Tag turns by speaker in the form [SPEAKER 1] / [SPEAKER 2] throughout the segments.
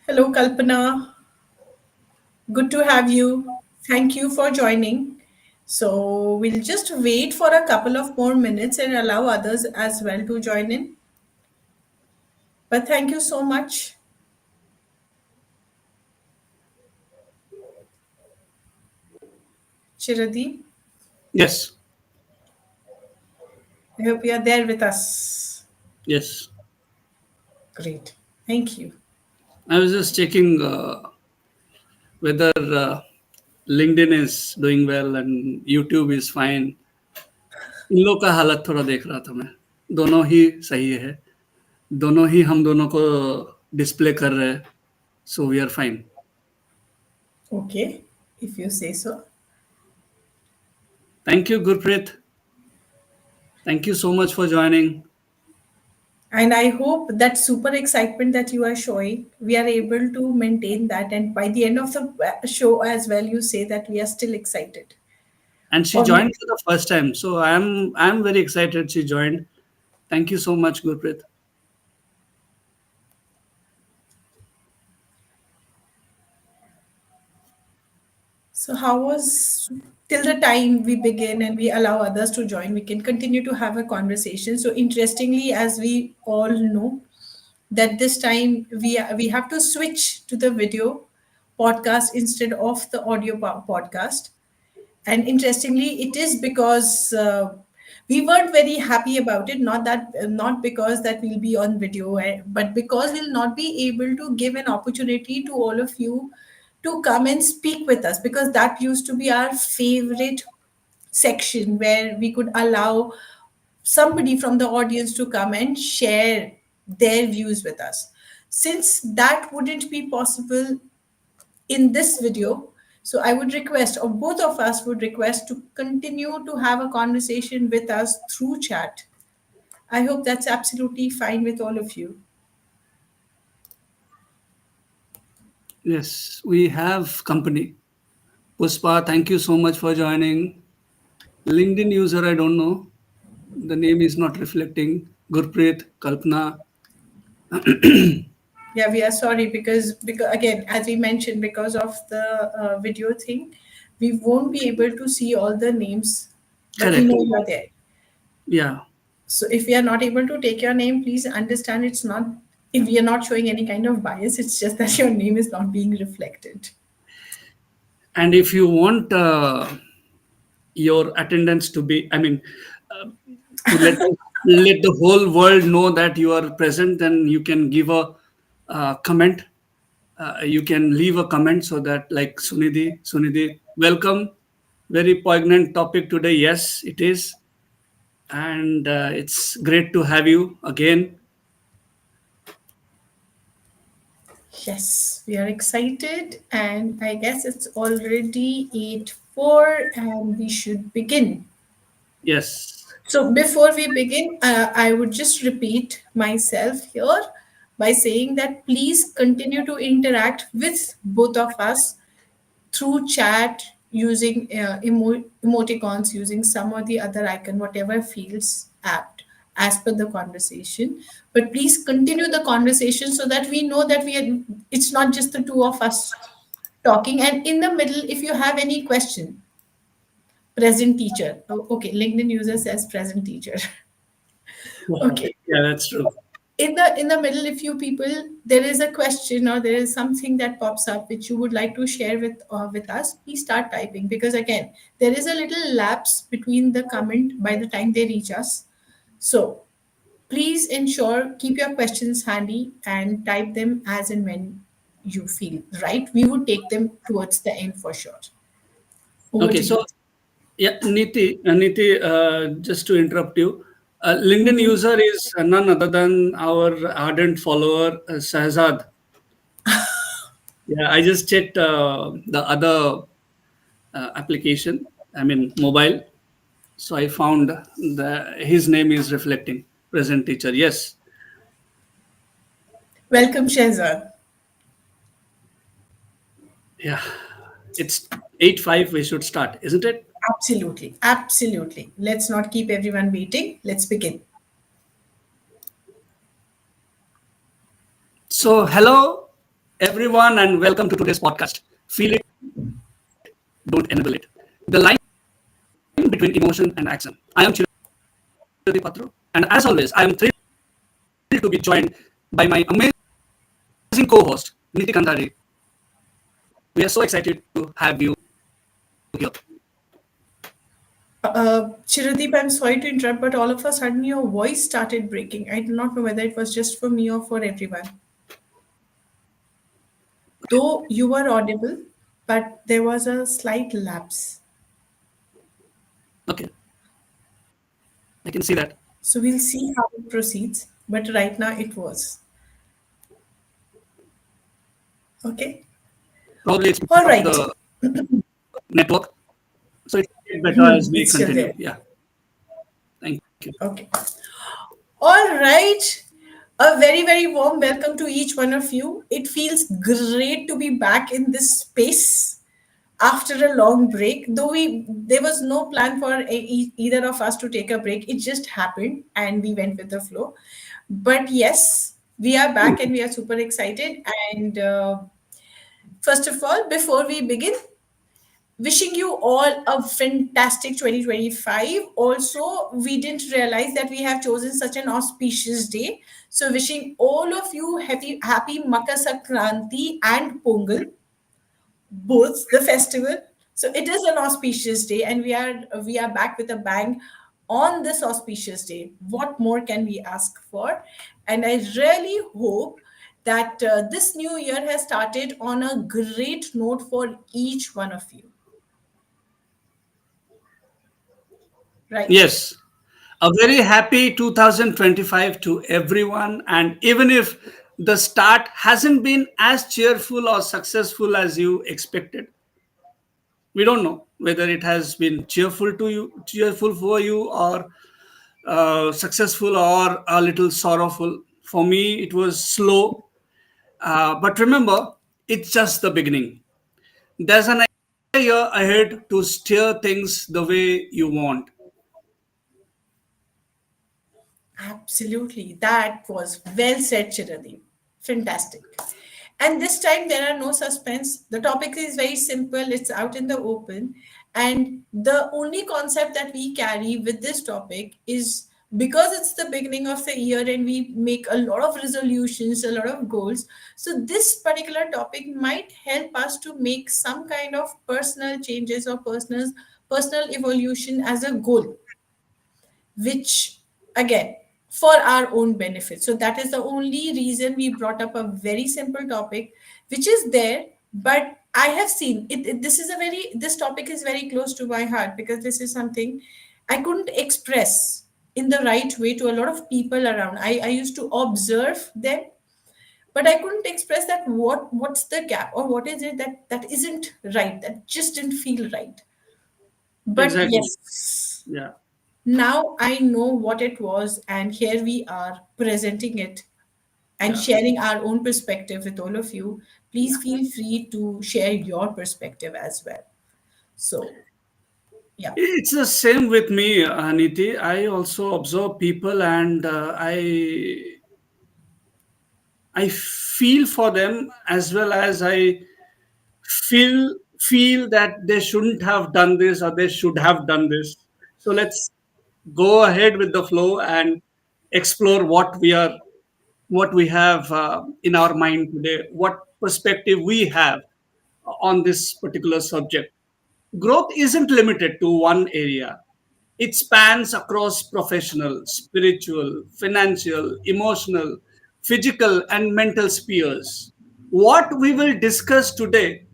[SPEAKER 1] Hello, Kalpana. Good to have you. Thank you for joining. So, we'll just wait for a couple of more minutes and allow others as well to join in. But thank you so much, Chiradeep.
[SPEAKER 2] Yes,
[SPEAKER 1] I hope you are there with us.
[SPEAKER 2] yes.
[SPEAKER 1] Great. Thank you.
[SPEAKER 2] I was just checking whether LinkedIn is doing well and YouTube is fine. इन लोग का हालत थोड़ा देख रहा था मैं। दोनों ही सही है। दोनों ही हम दोनों को डिस्प्ले कर रहे हैं। So we are fine.
[SPEAKER 1] Okay, if you say so.
[SPEAKER 2] Thank you, Gurpreet. Thank you so much for joining.
[SPEAKER 1] And I hope that super excitement that you are showing, we are able to maintain that. And by the end of the show as well, you say that we are still excited.
[SPEAKER 2] And she
[SPEAKER 1] Or
[SPEAKER 2] joined for the first time. So I'm very excited she joined. Thank you so much, Gurpreet.
[SPEAKER 1] So, how was till the time we begin and we allow others to join, we can continue to have a conversation. So, interestingly, as we all know, that this time we have to switch to the video podcast instead of the audio podcast. And interestingly, it is because we weren't very happy about it. Not because that we'll be on video, but because we'll not be able to give an opportunity to all of you to come and speak with us, because that used to be our favorite section where we could allow somebody from the audience to come and share their views with us. Since that wouldn't be possible in this video, so I would request, or both of us would request, to continue to have a conversation with us through chat. I hope that's absolutely fine with all of you.
[SPEAKER 2] Yes, we have company. Puspa, thank you so much for joining. LinkedIn user, I don't know. The name is not reflecting. Gurpreet, Kalpana.
[SPEAKER 1] Yeah, we are sorry because again, as we mentioned, because of the video thing, we won't be able to see all the names, but we
[SPEAKER 2] Correct.
[SPEAKER 1] know you are there.
[SPEAKER 2] Yeah.
[SPEAKER 1] So if we are not able to take your name, please understand it's not, if we are not showing any kind of bias, it's just that your name is not being reflected.
[SPEAKER 2] And if you want your attendance to be, I mean, uh, to let the whole world know that you are present, then you can give a comment. You can leave a comment so that, like Sunidhi, welcome. Very poignant topic today. Yes, it is. And it's great to have you again.
[SPEAKER 1] Yes, we are excited, and I guess it's already 8:04 and we should begin.
[SPEAKER 2] Yes.
[SPEAKER 1] So before we begin, I would just repeat myself here by saying that please continue to interact with both of us through chat, using emoticons, using some or the other icon, whatever feels apt as per the conversation. But please continue the conversation so that we know that it's not just the two of us talking. And in the middle, if you have any question, present teacher. Oh, okay, LinkedIn user says present teacher. Okay.
[SPEAKER 2] Yeah, that's true.
[SPEAKER 1] In the middle, if you people, there is a question or there is something that pops up which you would like to share with us, please start typing, because again, there is a little lapse between the comment by the time they reach us. So please ensure, keep your questions handy and type them as and when you feel right. We would take them towards the end for sure. Over
[SPEAKER 2] Okay,
[SPEAKER 1] to you.
[SPEAKER 2] so yeah, Neeti, just to interrupt you, LinkedIn user is none other than our ardent follower, Shahzad. Yeah, I just checked the other application, I mean mobile. So I found his name is reflecting present teacher. Yes.
[SPEAKER 1] Welcome, Shehzad.
[SPEAKER 2] Yeah. It's 8:05. We should start, isn't it?
[SPEAKER 1] Absolutely, absolutely. Let's not keep everyone waiting. Let's begin.
[SPEAKER 2] So hello everyone, and welcome to today's podcast. Feel it, don't enable it. The line between emotion and action. I am Chiradeep Patra, and as always, I am thrilled to be joined by my amazing co-host, Neeti Kandhari. We are so excited to have you here.
[SPEAKER 1] Chiradeep, I'm sorry to interrupt, but all of a sudden your voice started breaking. I do not know whether it was just for me or for everyone. Though you were audible, but there was a slight lapse.
[SPEAKER 2] Okay, I can see that.
[SPEAKER 1] So we'll see how it proceeds. But right now it was. Okay.
[SPEAKER 2] Probably it's
[SPEAKER 1] All
[SPEAKER 2] because of
[SPEAKER 1] right.
[SPEAKER 2] the network. So it's better as we
[SPEAKER 1] It's still
[SPEAKER 2] continue.
[SPEAKER 1] there.
[SPEAKER 2] Yeah, thank you.
[SPEAKER 1] Okay. All right. A very, very warm welcome to each one of you. It feels great to be back in this space after a long break. Though there was no plan for either of us to take a break. It just happened and we went with the flow. But yes, we are back and we are super excited. And first of all, before we begin, wishing you all a fantastic 2025. Also, we didn't realize that we have chosen such an auspicious day. So, wishing all of you happy Makar Sankranti and Pongal, both the festival. So it is an auspicious day, and we are back with a bang on this auspicious day. What more can we ask for? And I really hope that this new year has started on a great note for each one of you. Right.
[SPEAKER 2] Yes, a very happy 2025 to everyone. And even if the start hasn't been as cheerful or successful as you expected, we don't know whether it has been cheerful for you, or successful or a little sorrowful. For me, it was slow. But remember, it's just the beginning. There's an year ahead to steer things the way you want.
[SPEAKER 1] Absolutely. That was well said, Chiradeep. Fantastic. And this time there are no suspense. The topic is very simple, it's out in the open. And the only concept that we carry with this topic is because it's the beginning of the year and we make a lot of resolutions, a lot of goals. So, this particular topic might help us to make some kind of personal changes or personal evolution as a goal, which again for our own benefit. So that is the only reason we brought up a very simple topic which is there. But I have seen this is a very, this topic is very close to my heart because this is something I couldn't express in the right way to a lot of people around. I used to observe them, but I couldn't express that what's the gap or what is it that isn't right, that just didn't feel right. But
[SPEAKER 2] Exactly.
[SPEAKER 1] yes,
[SPEAKER 2] Yeah.
[SPEAKER 1] now I know what it was, and here we are presenting it and
[SPEAKER 2] Yeah.
[SPEAKER 1] sharing our own perspective with all of you. Please feel free to share your perspective as well. So, yeah,
[SPEAKER 2] It's the same with me, Niti. I also observe people, and I feel for them, as well as I feel that they shouldn't have done this or they should have done this. So let's go ahead with the flow and explore what we have in our mind today, what perspective we have on this particular subject. Growth isn't limited to one area. It spans across professional, spiritual, financial, emotional, physical, and mental spheres. What we will discuss today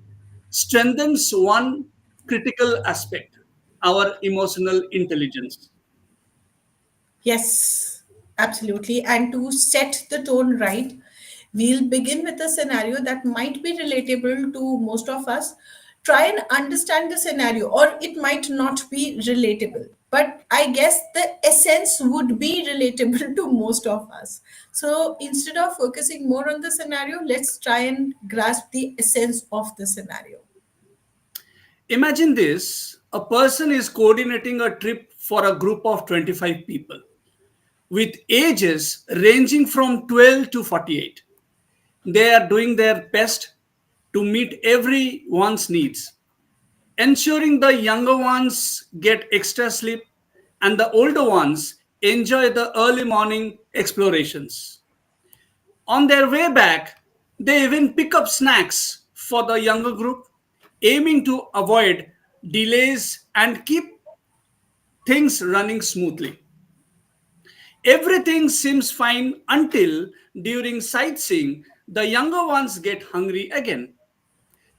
[SPEAKER 2] strengthens one critical aspect: our emotional intelligence.
[SPEAKER 1] yes, absolutely. And to set the tone right, we'll begin with a scenario that might be relatable to most of us. Try and understand the scenario, or it might not be relatable. But I guess the essence would be relatable to most of us. So instead of focusing more on the scenario, let's try and grasp the essence of the scenario.
[SPEAKER 2] Imagine this: a person is coordinating a trip for a group of 25 people with ages ranging from 12 to 48. They are doing their best to meet everyone's needs, ensuring the younger ones get extra sleep and the older ones enjoy the early morning explorations. On their way back, they even pick up snacks for the younger group, aiming to avoid delays and keep things running smoothly. Everything seems fine until during sightseeing, the younger ones get hungry again.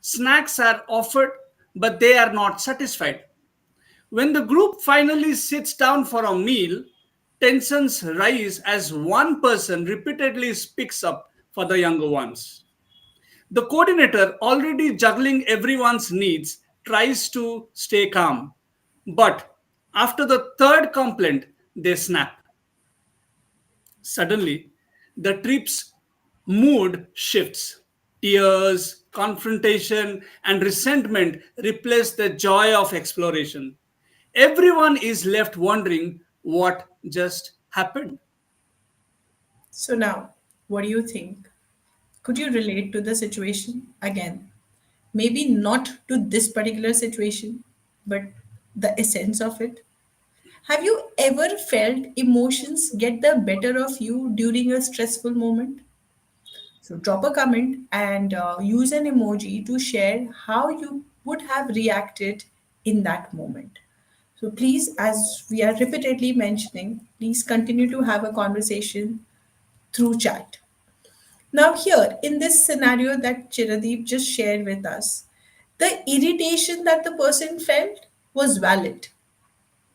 [SPEAKER 2] Snacks are offered, but they are not satisfied. When the group finally sits down for a meal, tensions rise as one person repeatedly speaks up for the younger ones. The coordinator, already juggling everyone's needs, tries to stay calm. But after the third complaint, they snap. Suddenly, the trip's mood shifts. Tears, confrontation, and resentment replace the joy of exploration. Everyone is left wondering what just happened.
[SPEAKER 1] So now, what do you think? Could you relate to the situation again? Maybe not to this particular situation, but the essence of it. Have you ever felt emotions get the better of you during a stressful moment? So drop a comment and use an emoji to share how you would have reacted in that moment. So please, as we are repeatedly mentioning, please continue to have a conversation through chat. Now, here in this scenario that Chiradeep just shared with us, the irritation that the person felt was valid.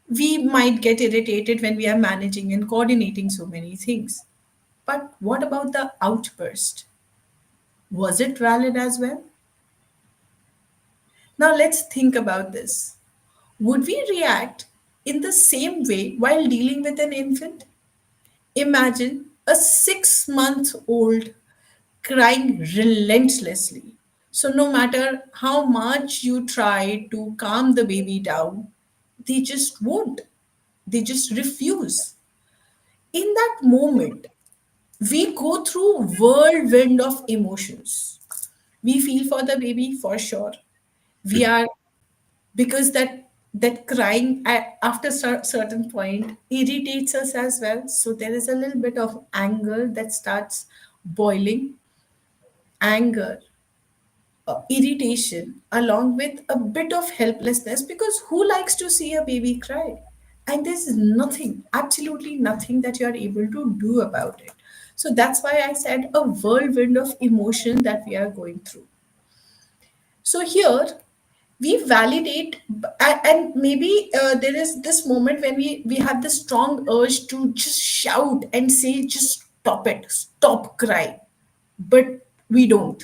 [SPEAKER 1] We might get irritated when we are managing and coordinating so many things. But what about the outburst? Was it valid as well? Now, let's think about this. Would we react in the same way while dealing with an infant? Imagine a 6 month old crying relentlessly. So, no matter how much you try to calm the baby down, they just won't. They just refuse. In that moment, we go through whirlwind of emotions. We feel for the baby for sure. We are because that crying after certain point irritates us as well. So there is a little bit of anger that starts boiling, anger, irritation, along with a bit of helplessness, because who likes to see a baby cry? And there's nothing, absolutely nothing that you're able to do about it. So that's why I said a whirlwind of emotion that we are going through. So here we validate, and maybe there is this moment when we have this strong urge to just shout and say, just stop it, stop crying. But we don't.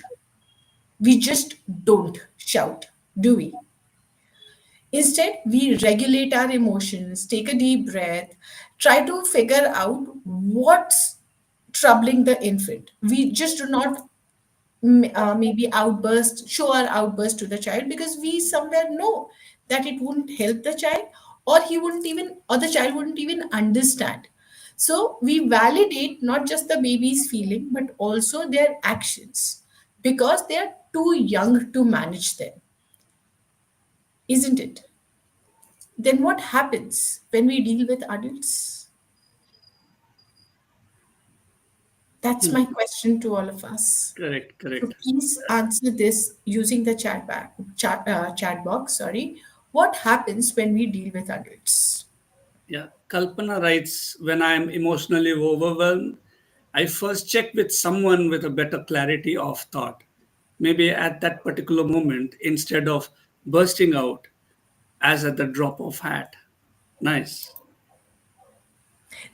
[SPEAKER 1] We just don't shout, do we? Instead, we regulate our emotions, take a deep breath, try to figure out what's troubling the infant. We just do not maybe outburst, show our outburst to the child, because we somewhere know that it wouldn't help the child, or he wouldn't even, or the child wouldn't even understand. So we validate not just the baby's feeling, but also their actions, because they are too young to manage them, isn't it? Then what happens when we deal with adults? That's my question to all of us.
[SPEAKER 2] Correct,
[SPEAKER 1] So
[SPEAKER 2] correct.
[SPEAKER 1] please answer this using the chat box. Sorry, what happens when we deal with adults?
[SPEAKER 2] Yeah. Kalpana writes, when I am emotionally overwhelmed, I first check with someone with a better clarity of thought. Maybe at that particular moment, instead of bursting out as at the drop of hat. Nice.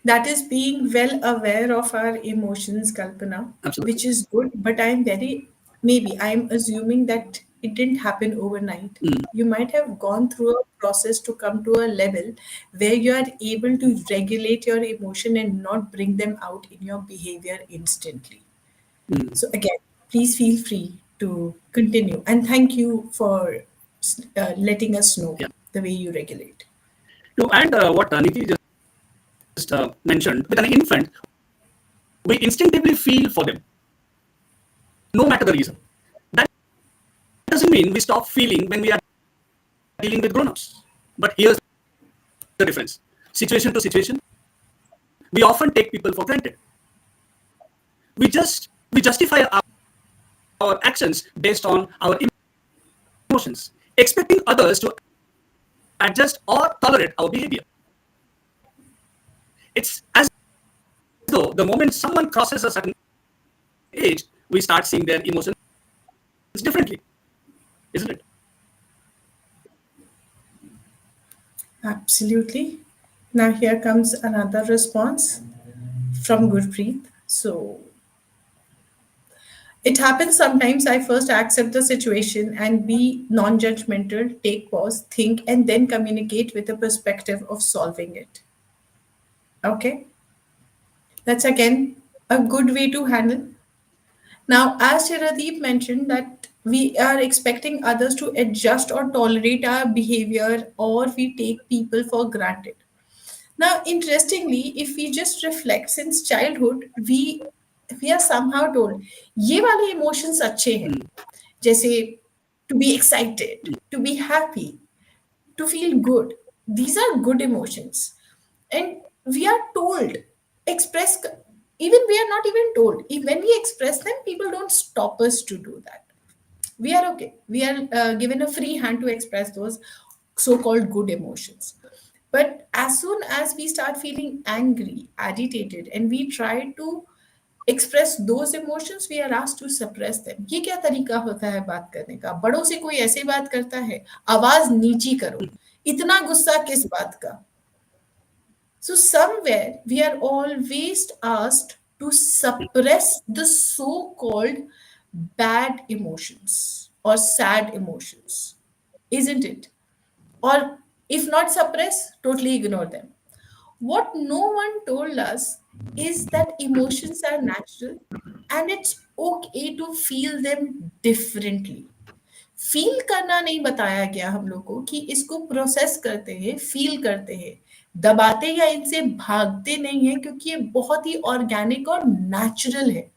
[SPEAKER 1] That is being well aware of our emotions, Kalpana,
[SPEAKER 2] Absolutely.
[SPEAKER 1] which is good. But I'm very, maybe I'm assuming that it didn't happen overnight.
[SPEAKER 2] Mm,
[SPEAKER 1] You might have gone through a process to come to a level where you are able to regulate your emotion and not bring them out in your behavior instantly.
[SPEAKER 2] mm.
[SPEAKER 1] So again, please feel free to continue. And thank you for letting us know
[SPEAKER 2] Yeah.
[SPEAKER 1] the way you regulate.
[SPEAKER 2] To add what Neeti just mentioned, with an infant, we instinctively feel for them. no matter the reason. That doesn't mean we stop feeling when we are dealing with grown-ups. But here's the difference. Situation to situation, we often take people for granted. We justify our actions based on our emotions, expecting others to adjust or tolerate our behavior. It's as though the moment someone crosses a certain age, we start seeing their emotions differently, isn't it?
[SPEAKER 1] Absolutely. Now here comes another response from Gurpreet. So it happens sometimes. I first accept the situation and be non judgmental, take pause, think, and then communicate with a perspective of solving it. Okay, that's again a good way to handle. Now, as Chiradeep mentioned, that we are expecting others to adjust or tolerate our behavior, or we take people for granted. Now, interestingly, if we just reflect since childhood, we are somehow told ये वाले emotions अच्छे हैं, जैसे to be excited, to be happy, to feel good. These are good emotions, and we are told express. Even we are not even told. When we express them, people don't stop us to do that. We are okay. We are given a free hand to express those so-called good emotions. But as soon as we start feeling angry, agitated, and we try to express those emotions, we are asked to suppress them. ये क्या तरीका होता है बात करने का? बड़ों से कोई ऐसे बात करता है, आवाज नीची करो, इतना गुस्सा किस बात का? So somewhere we are always asked to suppress the so-called bad emotions or sad emotions, isn't it? Or if not suppress, totally ignore them. What no one told us is that emotions are natural and it's okay to feel them differently. Feel करना नहीं बताया गया हम लोग को कि इसको process करते हैं, फील करते हैं, दबाते या इनसे भागते नहीं है, क्योंकि ये बहुत ही ऑर्गेनिक और नेचुरल है.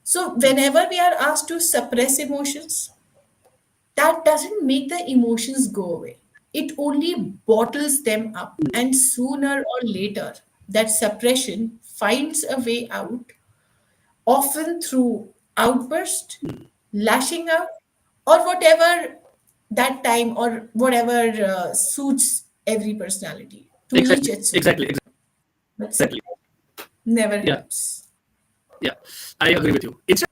[SPEAKER 1] सो whenever we are asked to suppress emotions, that doesn't make the emotions go away. It only bottles them up, and sooner or later, that suppression finds a way out, often through outburst, lashing out, or whatever that time or whatever suits every personality. To each
[SPEAKER 2] Exactly,
[SPEAKER 1] its own.
[SPEAKER 2] exactly,
[SPEAKER 1] But
[SPEAKER 2] exactly.
[SPEAKER 1] never
[SPEAKER 2] Yeah,
[SPEAKER 1] helps.
[SPEAKER 2] yeah, I agree with you. Instead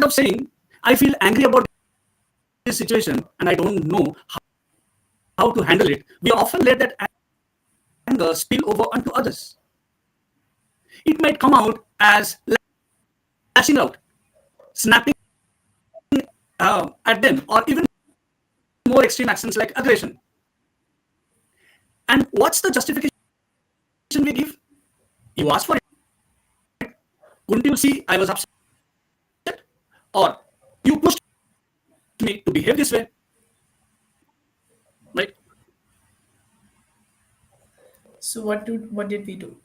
[SPEAKER 2] of saying, I feel angry about this situation and I don't know how to handle it, we often let that anger spill over onto others. It might come out as lashing out, snapping at them, or even more extreme actions like aggression. And what's the justification we give? You asked for it. Couldn't you see I was upset? Or you pushed me to behave this way, right?
[SPEAKER 1] So what did we do?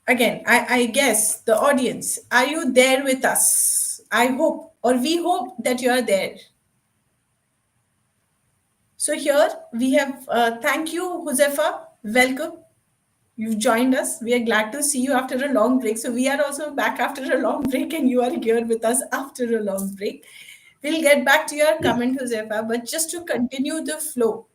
[SPEAKER 1] Again, I guess the audience, are you there with us? I hope, or we hope that you are there. So here we have, thank you, Josefa. Welcome. You've joined us. We are glad to see you after a long break. So we are also back after a long break, and you are here with us after a long break. We'll get back to your comment, Josefa, but just to continue the flow,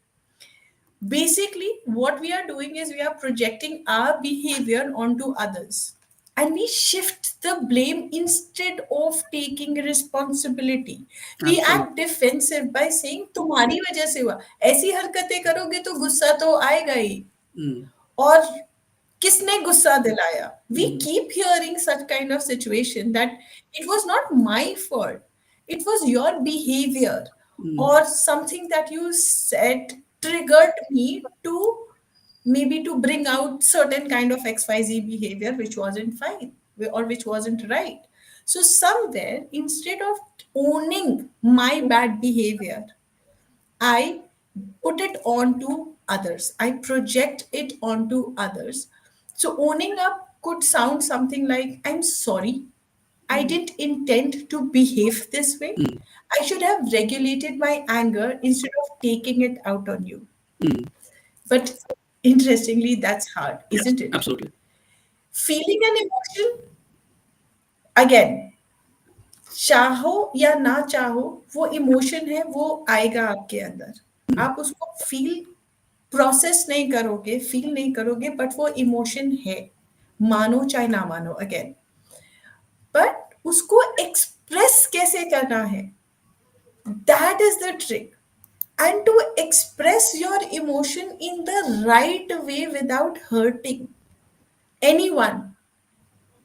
[SPEAKER 1] basically what we are doing is we are projecting our behavior onto others, and we shift the blame instead of taking responsibility. We
[SPEAKER 2] Absolutely.
[SPEAKER 1] act defensive by saying तुम्हारी वजह से हुआ, ऐसी हरकतें करोगे तो गुस्सा तो आएगा ही,
[SPEAKER 2] Mm,
[SPEAKER 1] और किसने गुस्सा दिलाया. We
[SPEAKER 2] mm,
[SPEAKER 1] keep hearing such kind of situation that it was not my fault, it was your behavior,
[SPEAKER 2] mm.
[SPEAKER 1] or something that you said triggered me to maybe to bring out certain kind of xyz behavior which wasn't fine or which wasn't right. So somewhere, instead of owning my bad behavior, I put it onto others. I project it onto others. So owning up could sound something like, I'm sorry. I didn't intend to behave this way. I should have regulated my anger instead of taking it out on you. But interestingly, that's hard,
[SPEAKER 2] Yes,
[SPEAKER 1] isn't it?
[SPEAKER 2] absolutely.
[SPEAKER 1] Feeling an emotion, again, चाहो या ना चाहो, वो emotion है, वो आएगा आपके अंदर। आप उसको फील प्रोसेस नहीं करोगे, फील नहीं करोगे, बट वो इमोशन है, मानो चाहे ना मानो। अगेन, बट उसको एक्सप्रेस कैसे करना है, that is the trick. And to express your emotion in the right way without hurting anyone,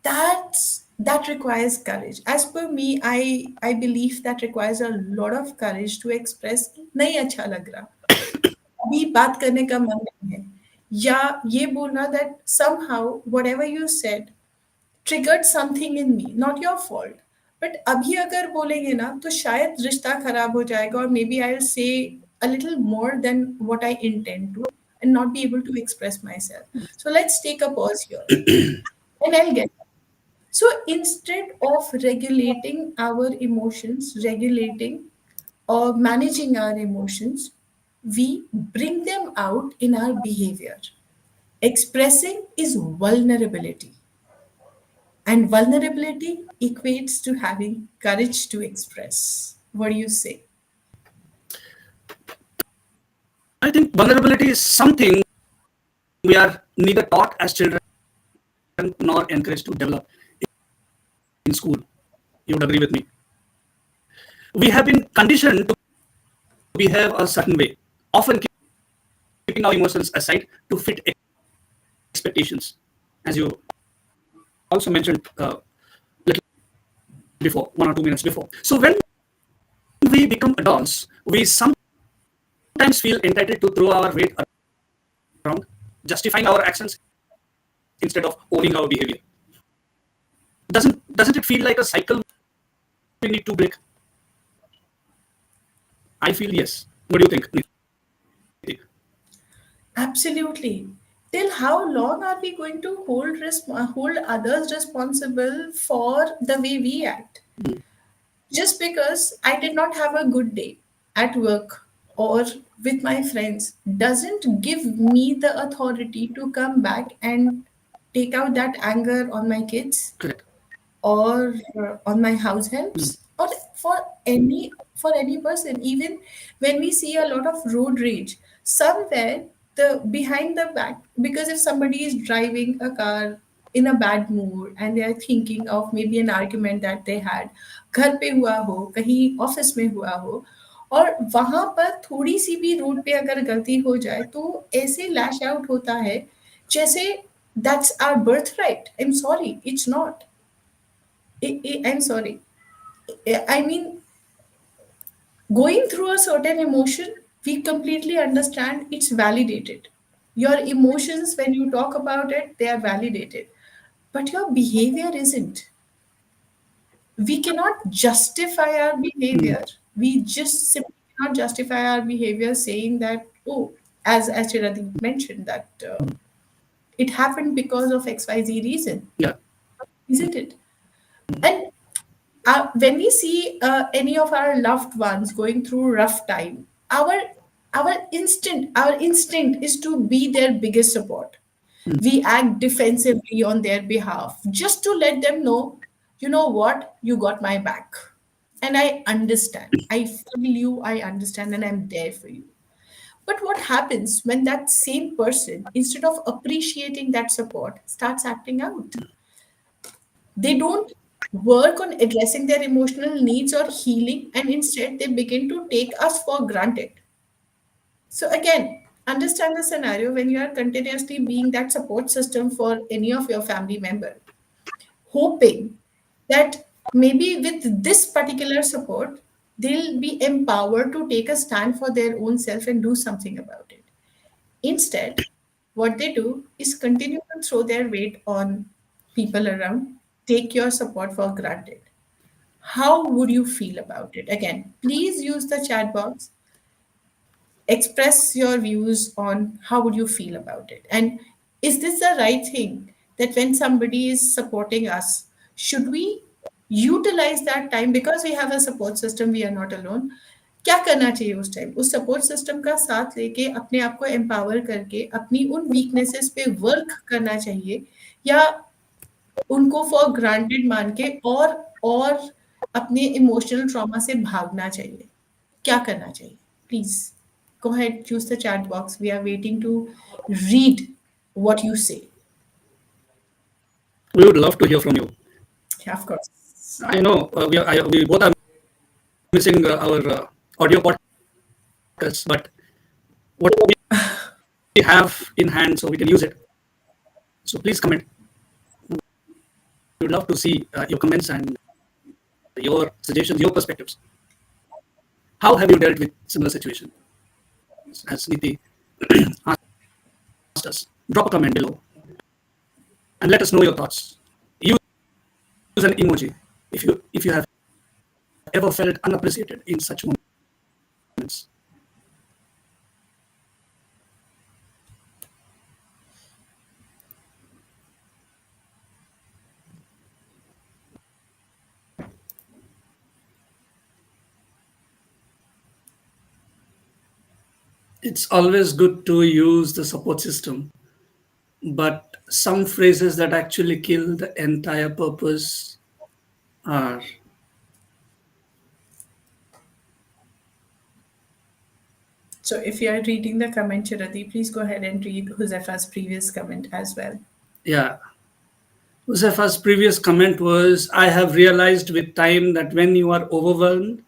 [SPEAKER 1] that requires courage. As per me, I believe that requires a lot of courage to express नहीं अच्छा लग रहा, अभी बात करने का मन नहीं है, या ये बोलना that somehow whatever you said triggered something in me, not your fault, but अभी अगर बोलेंगे ना तो शायद रिश्ता खराब हो जाएगा, और maybe I'll say a little more than what I intend to and not be able to express myself. So let's take a pause here and I'll get. So instead of regulating our emotions, regulating or managing our emotions, we bring them out in our behavior. Expressing is vulnerability, and vulnerability equates to having courage to express. What do you say?
[SPEAKER 2] I think vulnerability is something we are neither taught as children nor encouraged to develop in school. You would agree with me. We have been conditioned to behave a certain way, often keeping our emotions aside to fit expectations, as you also mentioned little before, 1 or 2 minutes before. So when we become adults, we sometimes feel entitled to throw our weight around, justifying our actions instead of owning our behavior. Doesn't it feel like a cycle we need to break? I feel yes. What do you think, Neeti?
[SPEAKER 1] Absolutely. Till how long are we going to hold others responsible for the way we act? Just because I did not have a good day at work or with my friends doesn't give me the authority to come back and take out that anger on my kids
[SPEAKER 2] Correct.
[SPEAKER 1] or on my house helps or for any person. Even when we see a lot of road rage somewhere, the behind the back, because if somebody is driving a car in a bad mood and they are thinking of maybe an argument that they had, घर पे हुआ हो, कहीं office में हुआ हो, और वहां पर थोड़ी सी भी रोड पे अगर गलती हो जाए तो ऐसे लैश आउट होता है जैसे that's our birth right. I am sorry, it's not. I'm sorry. I mean, going through a certain emotion, we completely understand it's validated. Your emotions, when you talk about it, they are validated. But your behavior isn't. We cannot justify our behavior. We just simply cannot justify our behavior saying that, oh, as Chiradeep mentioned, that it happened because of XYZ reason,
[SPEAKER 2] Yeah.
[SPEAKER 1] isn't it? And when we see any of our loved ones going through rough time, our instinct is to be their biggest support. We act defensively on their behalf just to let them know, you know what, you got my back, and I understand, I feel you, I understand, and I'm there for you. But what happens when that same person, instead of appreciating that support, starts acting out? They don't work on addressing their emotional needs or healing, and instead they begin to take us for granted. So, again, understand the scenario when you are continuously being that support system for any of your family member, hoping that maybe with this particular support, they'll be empowered to take a stand for their own self and do something about it. Instead, what they do is continue to throw their weight on people around, take your support for granted. How would you feel about it? Again, please use the chat box, express your views on how would you feel about it. And is this the right thing that when somebody is supporting us, should we utilize that time because we have a support system, we are not alone. क्या करना चाहिए उस time? उस support system का साथ लेके अपने आप को एम्पावर करके अपनी उन वीकनेसेस पे वर्क करना चाहिए, या उनको फॉर ग्रांटेड मान के और अपने इमोशनल ट्रॉमा से भागना चाहिए? क्या करना चाहिए? Please go ahead, choose the chat box. We are waiting to read what you say.
[SPEAKER 2] We would love to hear from you.
[SPEAKER 1] Yeah, of course.
[SPEAKER 2] I know we both are missing our audio podcasts, but whatever we have in hand, so we can use it. So please comment. We would love to see your comments and your suggestions, your perspectives. How have you dealt with similar situations? As Neeti asked us, drop a comment below and let us know your thoughts. Use an emoji if you have ever felt unappreciated in such moments. It's always good to use the support system, but some phrases that actually kill the entire purpose are,
[SPEAKER 1] So if you are reading the comment, Chirati, please go ahead and read Huzefa's previous comment as well.
[SPEAKER 2] yeah. Josefa's previous comment was, I have realized with time that when you are overwhelmed,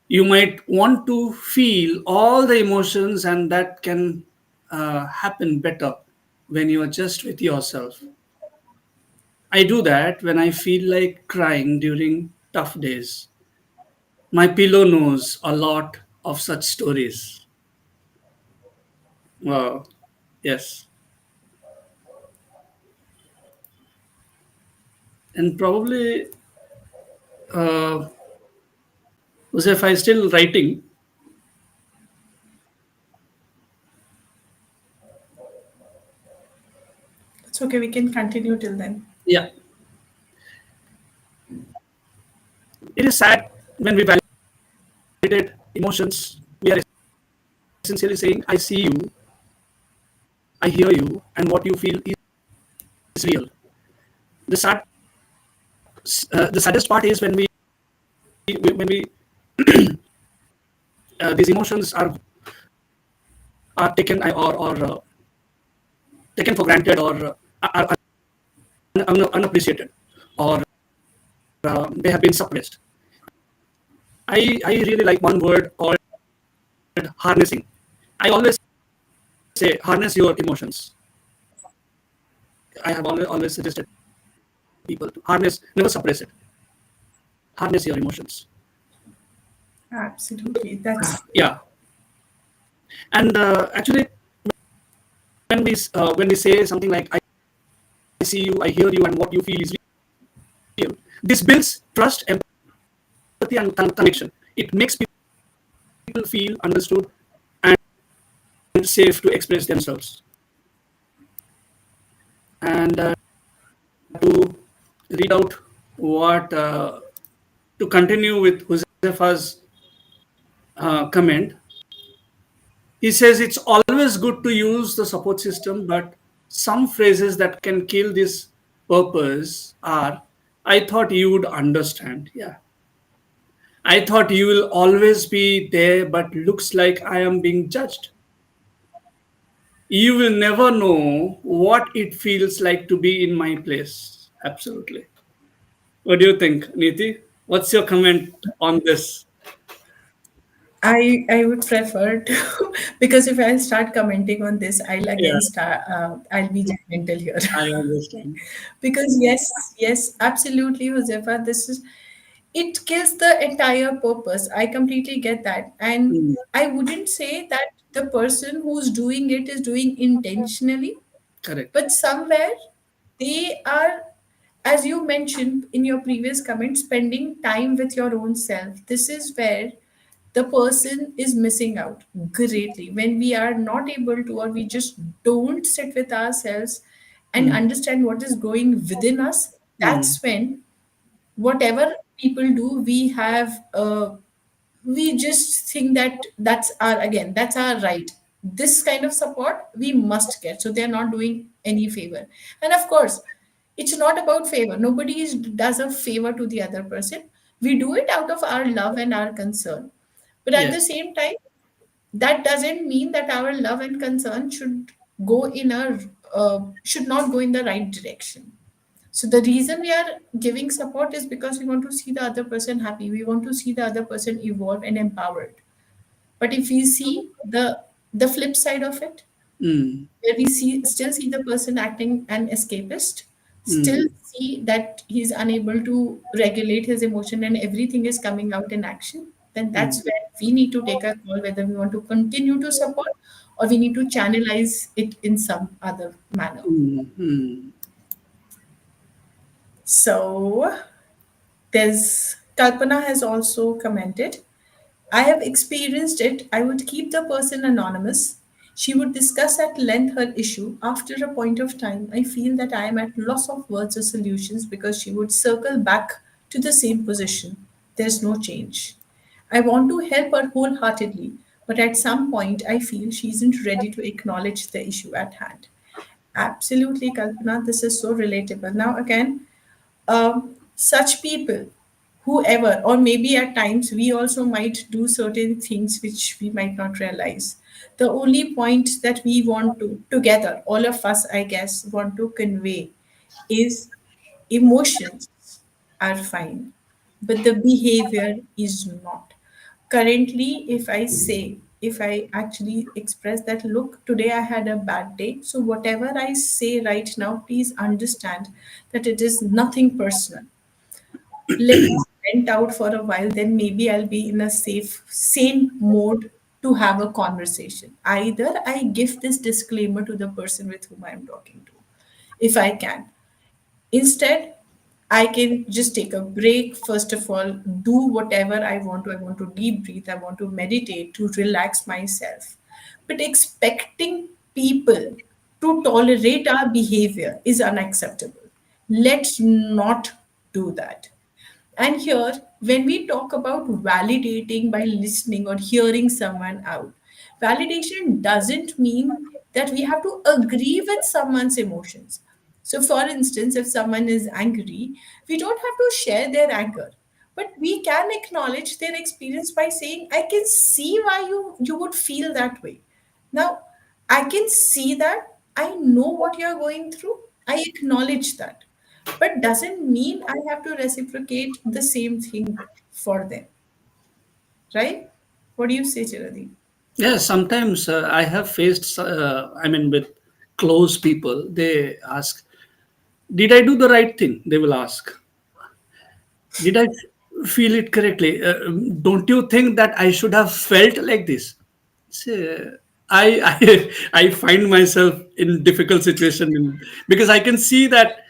[SPEAKER 2] you might want to feel all the emotions, and that can happen better when you are just with yourself. I do that when I feel like crying during tough days. My pillow knows a lot of such stories. Wow. Yes. And probably, uh, Josefa is still writing.
[SPEAKER 1] It's okay, we can continue till then.
[SPEAKER 2] Yeah. It is sad when we validate emotions. We are essentially saying, I see you, I hear you, and what you feel is real. The sad, the saddest part is when we these emotions are taken or taken for granted, or are unappreciated, or they have been suppressed. I really like one word called harnessing. I always say harness your emotions. I have always suggested people to harness, never suppress it. Harness your emotions.
[SPEAKER 1] Absolutely. That's
[SPEAKER 2] Yeah, and actually, when we say something like I see you, I hear you, and what you feel is real, this builds trust, empathy, and connection. It makes people feel understood and safe to express themselves. And to read out what to continue with Josefa's comment, he says it's always good to use the support system, but some phrases that can kill this purpose are, I thought you would understand. Yeah. I thought you will always be there, but looks like I am being judged. You will never know what it feels like to be in my place. Absolutely. What do you think, Neeti? What's your comment on this?
[SPEAKER 1] I would prefer to because if I start commenting on this, I'll
[SPEAKER 2] Yeah,
[SPEAKER 1] again start. I'll be judgmental here.
[SPEAKER 2] I understand.
[SPEAKER 1] Because yes, absolutely, Josefa. This is, it kills the entire purpose. I completely get that, and
[SPEAKER 2] Mm,
[SPEAKER 1] I wouldn't say that the person who's doing it is doing intentionally,
[SPEAKER 2] correct.
[SPEAKER 1] but somewhere they are, as you mentioned in your previous comment, spending time with your own self. This is where the person is missing out greatly when we are not able to, or we just don't sit with ourselves and
[SPEAKER 2] Mm,
[SPEAKER 1] understand what is going within us.
[SPEAKER 2] mm,
[SPEAKER 1] That's when Whatever people do, we just think that that's our right. This kind of support we must get, so they're not doing any favor. And of course, it's not about favor. Nobody does a favor to the other person. We do it out of our love and our concern. But at the
[SPEAKER 2] Yes.
[SPEAKER 1] same time, that doesn't mean that our love and concern should not go in the right direction. So the reason we are giving support is because we want to see the other person happy. We want to see the other person evolve and empowered. But if we see the flip side of it,
[SPEAKER 2] Mm,
[SPEAKER 1] where we still see the person acting an escapist, still
[SPEAKER 2] mm,
[SPEAKER 1] see that he's unable to regulate his emotion and everything is coming out in action, then
[SPEAKER 2] mm,
[SPEAKER 1] that's where we need to take a call whether we want to continue to support or we need to channelize it in some other manner.
[SPEAKER 2] mm, mm.
[SPEAKER 1] So there's Kalpana has also commented, I have experienced it. I would keep the person anonymous. She would discuss at length her issue. After a point of time, I feel that I am at loss of words or solutions because she would circle back to the same position. There's no change. I want to help her wholeheartedly, but at some point, I feel she isn't ready to acknowledge the issue at hand. Absolutely, Kalpana, this is so relatable. Now, again, such people, whoever, or maybe at times we also might do certain things which we might not realize. The only point that we want to, together, all of us, I guess, want to convey is emotions are fine, but the behavior is not. Currently, if I actually express that, look, today I had a bad day, so whatever I say right now, please understand that it is nothing personal. Let us vent out for a while, then maybe I'll be in a safe, sane mode to have a conversation. Either I give this disclaimer to the person with whom I'm talking to, if I can. Instead, I can just take a break. First of all, do whatever I want to. I want to deep breathe. I want to meditate to relax myself. But expecting people to tolerate our behavior is unacceptable. Let's not do that. And here, when we talk about validating by listening or hearing someone out, validation doesn't mean that we have to agree with someone's emotions. So, for instance, if someone is angry, we don't have to share their anger, but we can acknowledge their experience by saying, I can see why you would feel that way. Now, I can see that. I know what you're going through. I acknowledge that, but doesn't mean I have to reciprocate the same thing for them, right? What do you say, Chiradeep?
[SPEAKER 2] Yeah, sometimes I have faced, I mean, with close people, they ask, did I do the right thing? They will ask, did I feel it correctly? Don't you think that I should have felt like this? See, I find myself in difficult situation because I can see that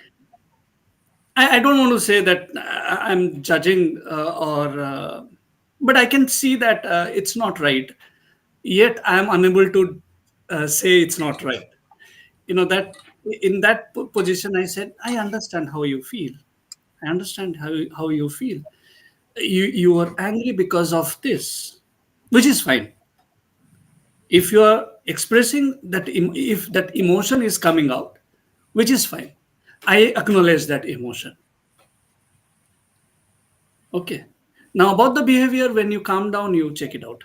[SPEAKER 2] I don't want to say that I'm judging but I can see that it's not right. Yet I am unable to say it's not right. You know that in that position, I said, I understand how you feel. I understand how you feel. You are angry because of this, which is fine. If you are expressing that, if that emotion is coming out, which is fine. I acknowledge that emotion. Okay. Now about the behavior, when you calm down, you check it out.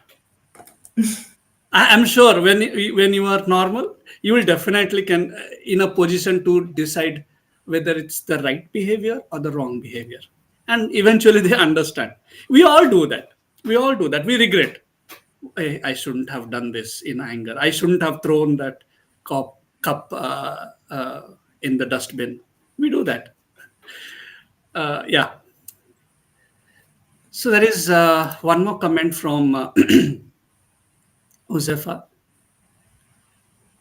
[SPEAKER 2] I'm sure when you are normal, you will definitely can in a position to decide whether it's the right behavior or the wrong behavior, and eventually they understand. We all do that. We all do that. We regret. I shouldn't have done this in anger. I shouldn't have thrown that cup in the dustbin. We do that. Yeah. So there is one more comment from Josefa.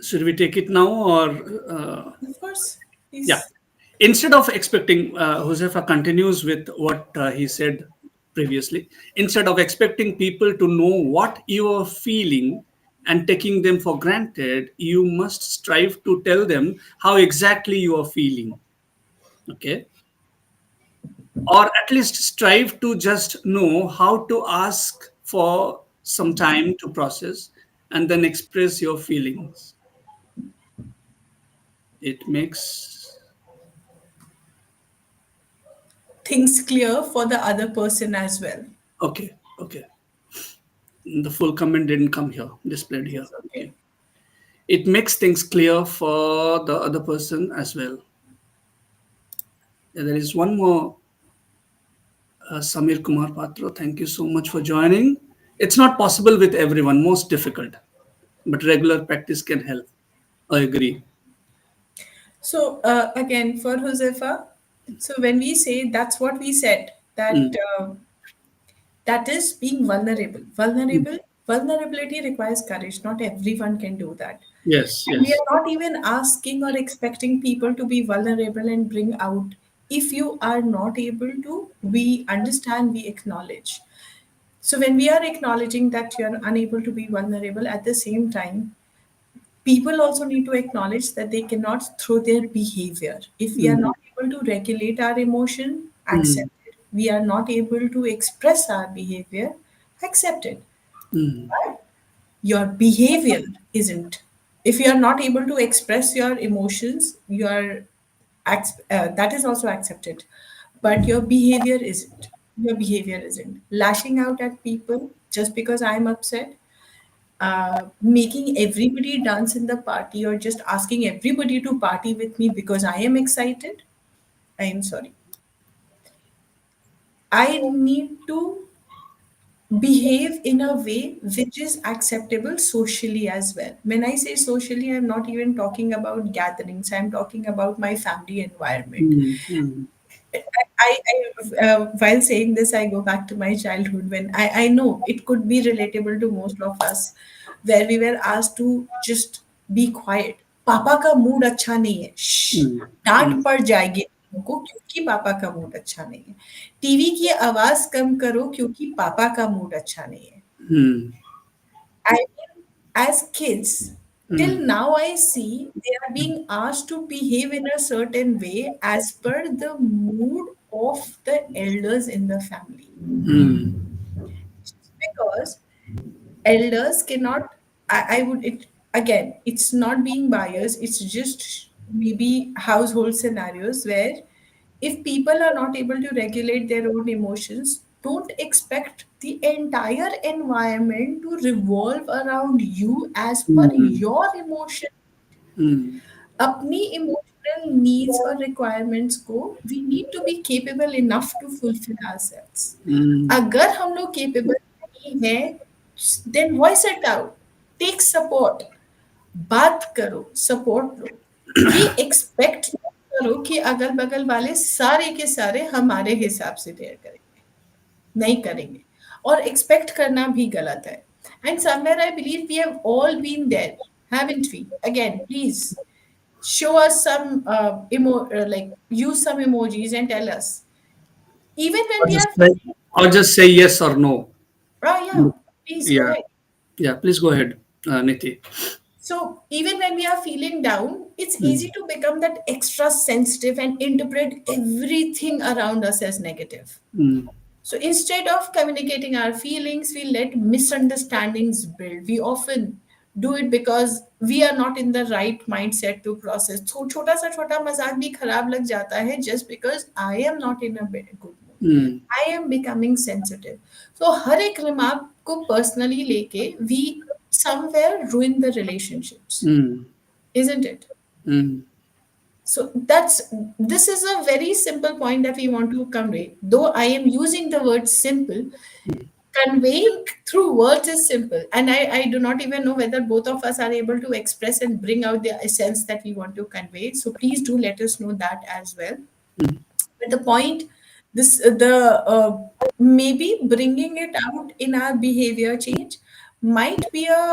[SPEAKER 2] Should we take it now or?
[SPEAKER 1] Of course,
[SPEAKER 2] Yeah.
[SPEAKER 1] please.
[SPEAKER 2] Instead of expecting, Josefa continues with what he said previously. Instead of expecting people to know what you are feeling and taking them for granted, you must strive to tell them how exactly you are feeling. Okay. or at least strive to just know how to ask for some time to process and then express your feelings. It makes
[SPEAKER 1] Things clear for the other person as well.
[SPEAKER 2] okay, okay. The full comment didn't come here, displayed here.
[SPEAKER 1] It's okay.
[SPEAKER 2] Okay. It makes things clear for the other person as well. Yeah, there is one more, Samir Kumar Patra. Thank you so much for joining. It's not possible with everyone, most difficult, but regular practice can help. I agree.
[SPEAKER 1] So again, for Josefa, so when we say that's what we said, that
[SPEAKER 2] Mm,
[SPEAKER 1] that is being vulnerable.
[SPEAKER 2] mm.
[SPEAKER 1] Vulnerability requires courage. Not everyone can do that.
[SPEAKER 2] Yes,
[SPEAKER 1] And we
[SPEAKER 2] yes.
[SPEAKER 1] are not even asking or expecting people to be vulnerable and bring out. If you are not able to, we understand, we acknowledge. So when we are acknowledging that you are unable to be vulnerable, at the same time, people also need to acknowledge that they cannot through their behavior. If we are
[SPEAKER 2] Mm,
[SPEAKER 1] not able to regulate our emotion,
[SPEAKER 2] mm,
[SPEAKER 1] accept it. We are not able to express our behavior, accept it.
[SPEAKER 2] mm,
[SPEAKER 1] Your behavior isn't. If you are not able to express your emotions, that is also accepted. But your behavior isn't. Your behavior isn't. Lashing out at people just because I'm upset, making everybody dance in the party, or just asking everybody to party with me because I am excited. I am sorry. I need to behave in a way which is acceptable socially as well. When I say socially, I'm not even talking about gatherings, I'm talking about my family environment.
[SPEAKER 2] mm, mm,
[SPEAKER 1] While saying this, I go back to my childhood when I know it could be relatable to most of us, where we were asked to just be quiet. पापा का mood अच्छा नहीं है,
[SPEAKER 2] mm,
[SPEAKER 1] डांट
[SPEAKER 2] mm,
[SPEAKER 1] पड़ जाएगी हमको क्योंकि पापा का मूड अच्छा नहीं है. टीवी की आवाज कम करो क्योंकि पापा का मूड अच्छा नहीं है.
[SPEAKER 2] mm,
[SPEAKER 1] I mean, as kids, till
[SPEAKER 2] mm,
[SPEAKER 1] now I see they are being asked to behave in a certain way as per the mood of the elders in the family.
[SPEAKER 2] mm,
[SPEAKER 1] Because elders cannot, I would, it again, it's not being biased, it's just maybe household scenarios where if people are not able to regulate their own emotions, don't expect the entire environment to revolve around you as per
[SPEAKER 2] mm,
[SPEAKER 1] your emotion.
[SPEAKER 2] mm,
[SPEAKER 1] अपनी emotional needs और requirements को we need to be capable enough to fulfil ourselves.
[SPEAKER 2] mm,
[SPEAKER 1] अगर हम लोग capable नहीं हैं, then voice it out, take support, बात करो, सपोर्ट लो. ये एक्सपेक्ट करो कि अगल बगल वाले सारे के सारे हमारे हिसाब से डेयर करेंगे. नहीं करेंगे. और एक्सपेक्ट करना भी गलत है. And somewhere I believe we have all been there, haven't we? Again, please show us some like use some emojis and tell us, even when
[SPEAKER 2] or
[SPEAKER 1] we
[SPEAKER 2] just
[SPEAKER 1] are
[SPEAKER 2] say,
[SPEAKER 1] feeling,
[SPEAKER 2] or just say yes or no.
[SPEAKER 1] oh yeah, please go
[SPEAKER 2] Yeah,
[SPEAKER 1] ahead.
[SPEAKER 2] yeah. Please go ahead, Niti.
[SPEAKER 1] So even when we are feeling down, it's easy
[SPEAKER 2] Mm,
[SPEAKER 1] to become that extra sensitive and interpret everything around us as negative.
[SPEAKER 2] mm,
[SPEAKER 1] So instead of communicating our feelings, we let misunderstandings build. We often do it because we are not in the right mindset to process. So छोटा सा छोटा मजाक भी खराब लग जाता है just because I am not in a good mood.
[SPEAKER 2] mm,
[SPEAKER 1] I am becoming sensitive. So हर एक remark को personally लेके we somewhere ruin the relationships,
[SPEAKER 2] mm,
[SPEAKER 1] isn't it?
[SPEAKER 2] mm,
[SPEAKER 1] So this is a very simple point that we want to convey. Though I am using the word simple, conveying through words is simple. And I do not even know whether both of us are able to express and bring out the essence that we want to convey. So please do let us know that as well. But the point, the maybe bringing it out in our behavior change might be a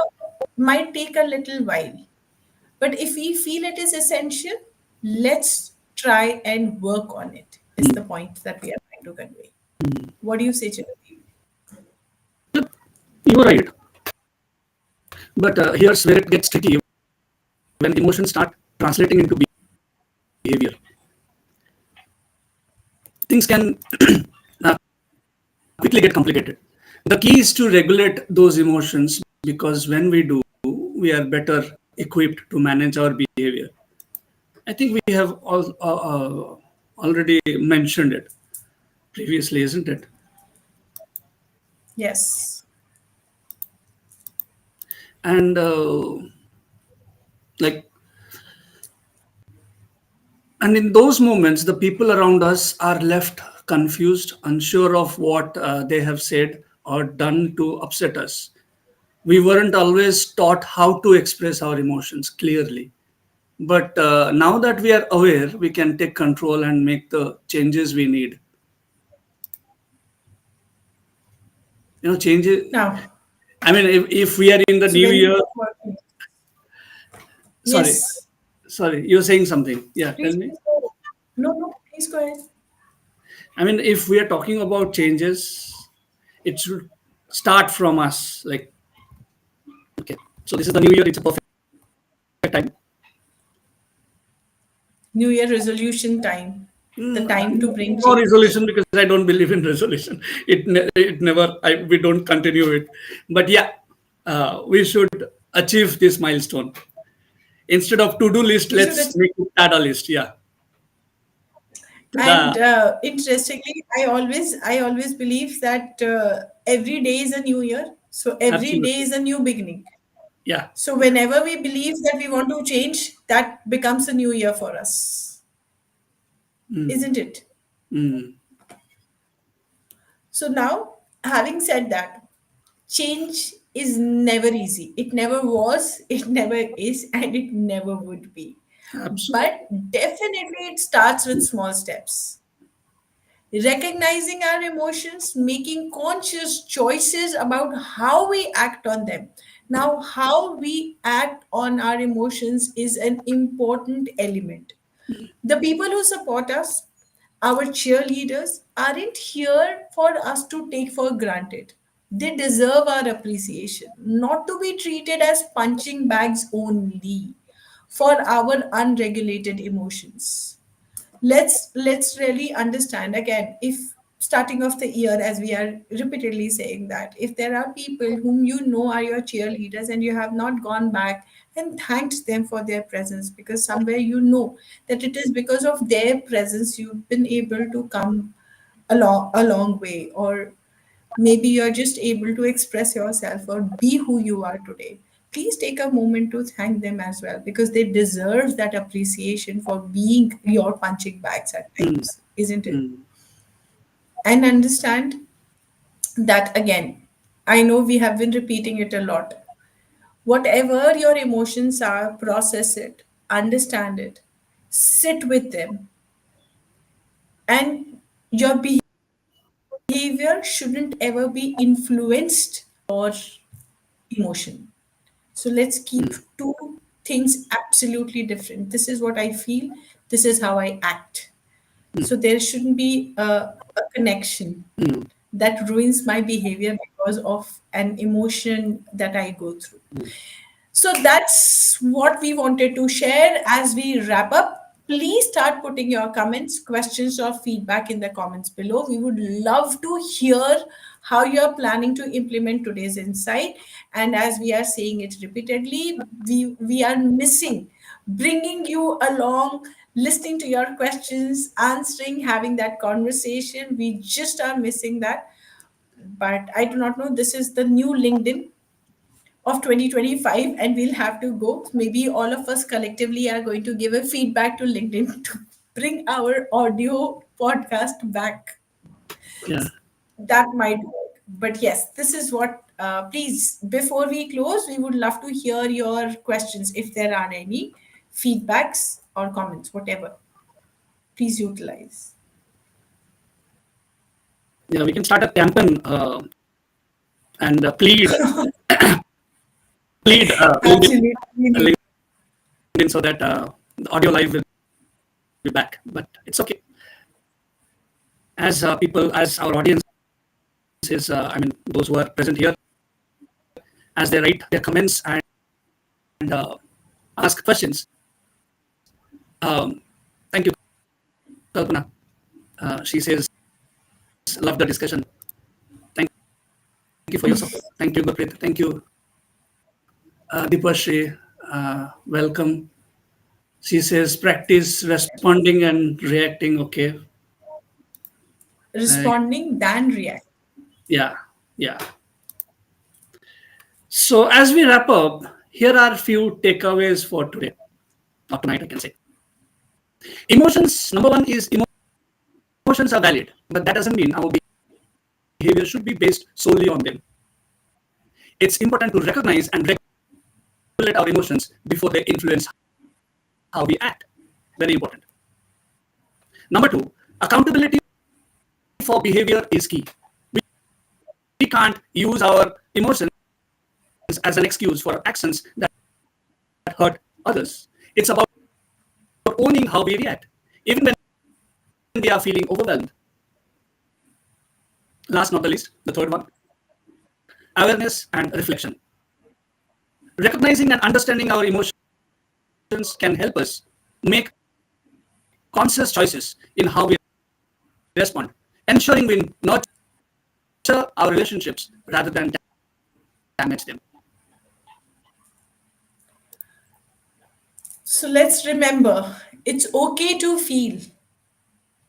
[SPEAKER 1] might take a little while. But if we feel it is essential, let's try and work on it, is the point that we are trying to convey. What do you say, Chiradeep?
[SPEAKER 2] you're right. But here's where it gets tricky when emotions start translating into behavior. things can quickly get complicated. The key is to regulate those emotions, because when we do, we are better equipped to manage our behavior. I think we have already mentioned it previously, isn't it?
[SPEAKER 1] Yes.
[SPEAKER 2] And like, and in those moments, the people around us are left confused, unsure of what they have said or done to upset us. We weren't always taught how to express our emotions clearly. But now that we are aware, we can take control and make the changes we need. Changes.
[SPEAKER 1] Now,
[SPEAKER 2] I mean, if we are in the
[SPEAKER 1] so
[SPEAKER 2] new
[SPEAKER 1] when we
[SPEAKER 2] year,
[SPEAKER 1] talk about,
[SPEAKER 2] sorry,
[SPEAKER 1] yes,
[SPEAKER 2] sorry, you're saying something. Yeah, tell me.
[SPEAKER 1] please go ahead. No, no, please go ahead.
[SPEAKER 2] I mean, if we are talking about changes, it should start from us. Like, okay, so this is the new year. It's a perfect time.
[SPEAKER 1] New Year resolution time, the time to bring
[SPEAKER 2] No
[SPEAKER 1] change.
[SPEAKER 2] resolution, because I don't believe in resolution. It never. We don't continue it. But yeah, we should achieve this milestone. Instead of to-do list,
[SPEAKER 1] We should
[SPEAKER 2] let's
[SPEAKER 1] achieve.
[SPEAKER 2] make it tada list. Yeah,
[SPEAKER 1] And
[SPEAKER 2] tada.
[SPEAKER 1] interestingly, I always believe that every day is a new year. So every day
[SPEAKER 2] Absolutely.
[SPEAKER 1] is a new beginning.
[SPEAKER 2] Yeah.
[SPEAKER 1] So whenever we believe that we want to change, that becomes a new year for us, isn't it?
[SPEAKER 2] Mm.
[SPEAKER 1] So now, having said that, change is never easy. It never was, it never is, and it never would be.
[SPEAKER 2] Absolutely.
[SPEAKER 1] But definitely, it starts with small steps. Recognizing our emotions, making conscious choices about how we act on them. Now, how we act on our emotions is an important element. The people who support us, our cheerleaders, aren't here for us to take for granted. They deserve our appreciation, not to be treated as punching bags only for our unregulated emotions. Let's really understand again, if starting of the year, as we are repeatedly saying, that if there are people whom you know are your cheerleaders and you have not gone back and thanked them for their presence, because somewhere you know that it is because of their presence you've been able to come a long way, or maybe you're just able to express yourself or be who you are today. Please take a moment to thank them as well, because they deserve that appreciation for being your punching bags at
[SPEAKER 2] Mm.
[SPEAKER 1] times, isn't it?
[SPEAKER 2] Mm.
[SPEAKER 1] And understand that again, I know we have been repeating it a lot. Whatever your emotions are, process it, understand it, sit with them, and your behavior shouldn't ever be influenced or emotion. So let's keep two things absolutely different. This is what I feel, this is how I act. So there shouldn't be a connection that ruins my behavior because of an emotion that I go through. So that's what we wanted to share as we wrap up. Please start putting your comments, questions, or feedback in the comments below. We would love to hear how you're planning to implement today's insight. And as we are saying it repeatedly, we are missing bringing you along, listening to your questions, answering, having that conversation. We just are missing that. But I do not know. This is the new LinkedIn of 2025, and we'll have to go. Maybe all of us collectively are going to give a feedback to LinkedIn to bring our audio podcast back.
[SPEAKER 2] Yeah.
[SPEAKER 1] That might work. But yes, this is what, please, before we close, we would love to hear your questions if there are any feedbacks or comments, whatever. Please utilize.
[SPEAKER 2] Yeah. We can start a campaign and plead
[SPEAKER 1] Absolutely.
[SPEAKER 2] LinkedIn so that the audio live will be back. But it's okay. As people, as our audience is, I mean, those who are present here, as they write their comments and ask questions. Um, Thank you, Kalpana. She says, love the discussion. Thank you for your support. Thank you, Gurpreet. Thank you, Deepashri. Welcome. She says, practice responding and reacting. Okay. Uh,
[SPEAKER 1] Responding than react.
[SPEAKER 2] yeah, yeah. So as we wrap up, here are a few takeaways for today or tonight, I can say. Emotions, number one is emotions are valid, but that doesn't mean our behavior should be based solely on them. It's important to recognize and regulate our emotions before they influence how we act. Very important. Number two, accountability for behavior is key. We can't use our emotions as an excuse for actions that hurt others. It's about owning how we react, even when we are feeling overwhelmed. Last not the least, the third one, awareness and reflection. Recognizing and understanding our emotions can help us make conscious choices in how we respond, ensuring we nurture our relationships rather than damage them.
[SPEAKER 1] So let's remember it's okay to feel,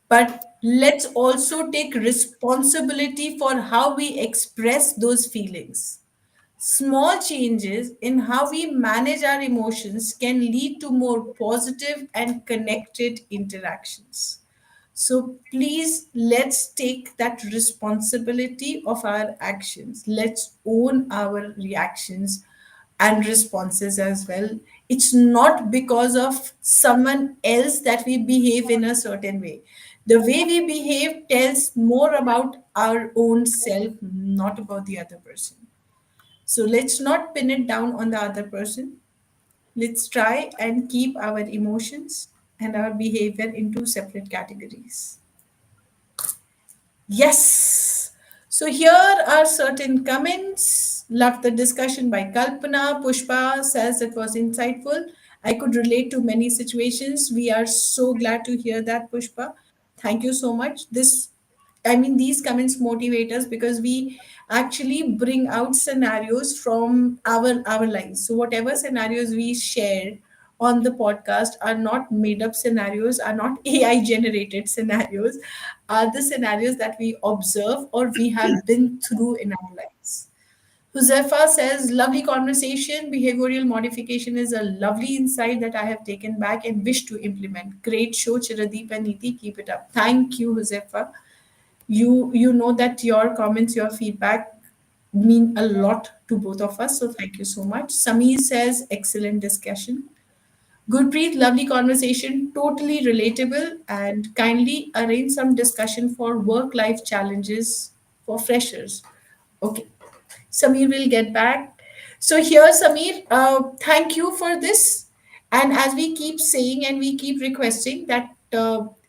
[SPEAKER 1] but let's also take responsibility for how we express those feelings. Small changes in how we manage our emotions can lead to more positive and connected interactions. So please, let's take that responsibility of our actions. Let's own our reactions and responses as well. It's not because of someone else that we behave in a certain way. The way we behave tells more about our own self, not about the other person. So let's not pin it down on the other person. Let's try and keep our emotions and our behavior into separate categories. Yes. So here are certain comments. Love the discussion by Kalpana. Pushpa says it was insightful. I could relate to many situations. We are so glad to hear that, Pushpa. Thank you so much. These comments motivate us because we actually bring out scenarios from our lives. So whatever scenarios we share on the podcast are not made up scenarios, are not AI generated scenarios, are the scenarios that we observe or we have been through in our lives. Huzefa says, lovely conversation. Behavioral modification is a lovely insight that I have taken back and wish to implement. Great show, Chiradeep and Neeti. Keep it up. Thank you, Huzefa. You know that your comments, your feedback mean a lot to both of us. So thank you so much. Sameer says, excellent discussion. Gurpreet, lovely conversation, totally relatable, and kindly arrange some discussion for work life challenges for freshers. Okay, Samir will get back. So, here, Samir, thank you for this. And as we keep saying and we keep requesting that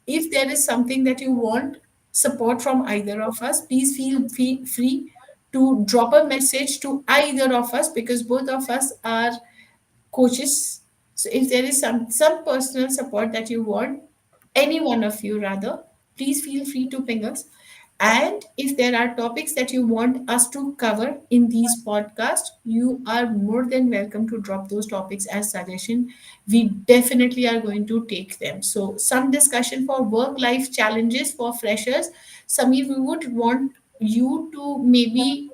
[SPEAKER 1] if there is something that you want support from either of us, please feel free to drop a message to either of us because both of us are coaches. So if there is some personal support that you want, any one of you rather, please feel free to ping us. And if there are topics that you want us to cover in these podcasts, you are more than welcome to drop those topics as suggestion. We definitely are going to take them. So some discussion for work life challenges for freshers. Samir, we would want you to maybe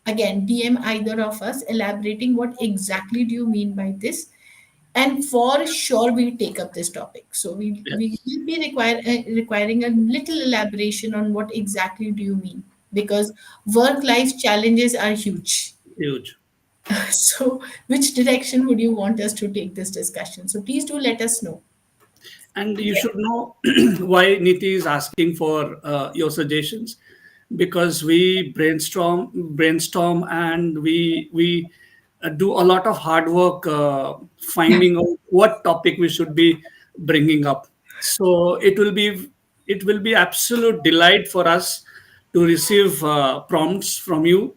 [SPEAKER 1] again DM either of us elaborating what exactly do you mean by this, and for sure we'll take up this topic. So we
[SPEAKER 2] Yes,
[SPEAKER 1] will be requiring a little elaboration on what exactly do you mean, because work life challenges are huge.
[SPEAKER 2] huge.
[SPEAKER 1] So which direction would you want us to take this discussion? So please do let us know.
[SPEAKER 2] And you should know why Niti is asking for your suggestions, because we brainstorm, and we do a lot of hard work finding out what topic we should be bringing up. So it will be absolute delight for us to receive prompts from you,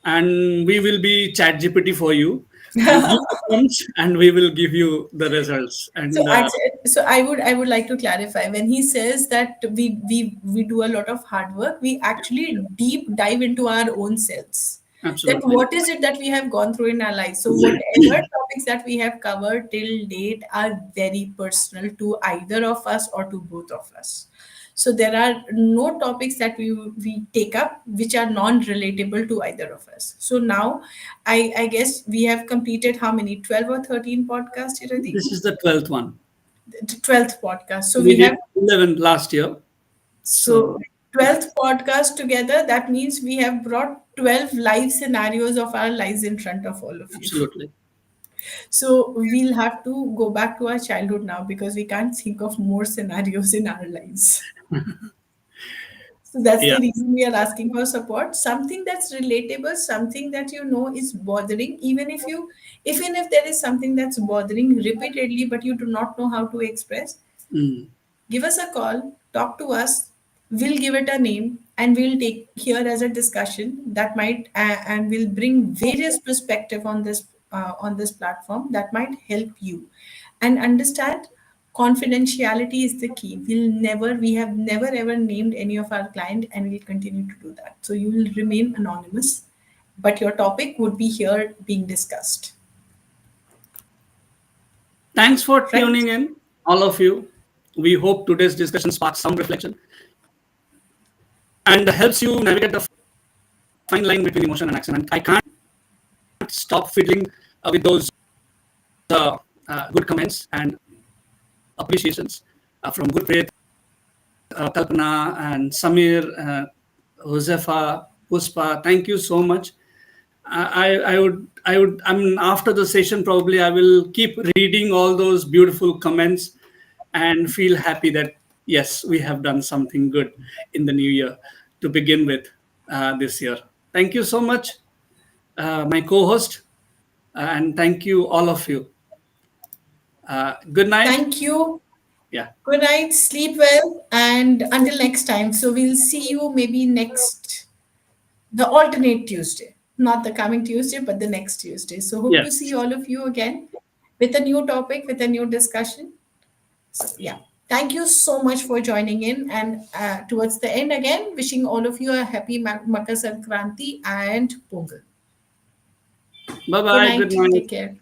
[SPEAKER 2] and we will be chat GPT for you. You give the prompts, and we will give you the results.
[SPEAKER 1] So
[SPEAKER 2] And
[SPEAKER 1] I would like to clarify when he says that we do a lot of hard work, we actually deep dive into our own selves. That
[SPEAKER 2] absolutely,
[SPEAKER 1] what is it that we have gone through in our lives. So whatever topics that we have covered till date are very personal to either of us or to both of us. So there are no topics that we take up which are non-relatable to either of us. So now I guess we have completed how many, 12 or 13 podcasts, Chiradeep?
[SPEAKER 2] this is the 12th one.
[SPEAKER 1] The 12th podcast. So
[SPEAKER 2] We
[SPEAKER 1] we
[SPEAKER 2] did
[SPEAKER 1] have
[SPEAKER 2] 11 last year.
[SPEAKER 1] so
[SPEAKER 2] So
[SPEAKER 1] 12th podcast together. That means we have brought 12 live scenarios of our lives in front of all of you.
[SPEAKER 2] absolutely.
[SPEAKER 1] So we'll have to go back to our childhood now because we can't think of more scenarios in our lives. So that's
[SPEAKER 2] Yeah.
[SPEAKER 1] the reason we are asking for support. Something that's relatable, something that you know is bothering, even if there is something that's bothering repeatedly, but you do not know how to express,
[SPEAKER 2] Mm.
[SPEAKER 1] give us a call, talk to us. We'll give it a name and we'll take here as a discussion that might and we'll bring various perspective on this platform that might help you and understand confidentiality is the key. We have never ever named any of our client and we'll continue to do that. So you will remain anonymous, but your topic would be here being discussed,
[SPEAKER 2] Thanks for
[SPEAKER 1] right?
[SPEAKER 2] tuning in, all of you. We hope today's discussion sparks some reflection and helps you navigate the fine line between emotion and action. And I can't stop fiddling with those good comments and appreciations from Gurpreet, Kalpana, and Samir, Josefa, Puspa. Thank you so much. I mean, after the session, probably I will keep reading all those beautiful comments and feel happy that yes, we have done something good in the new year to begin with this year. Thank you so much, my co-host, and thank you all of you. Good night.
[SPEAKER 1] Thank you.
[SPEAKER 2] Yeah.
[SPEAKER 1] Good night, sleep well, and until next time. So we'll see you maybe next, the alternate Tuesday, not the coming Tuesday, but the next Tuesday. So hope to see
[SPEAKER 2] Yes.
[SPEAKER 1] all of you again with a new topic, with a new discussion. So yeah, thank you so much for joining in. And towards the end again, wishing all of you a happy Makar Sankranti and Pongal.
[SPEAKER 2] Bye
[SPEAKER 1] Good
[SPEAKER 2] bye. Good
[SPEAKER 1] night.
[SPEAKER 2] night.
[SPEAKER 1] Take care.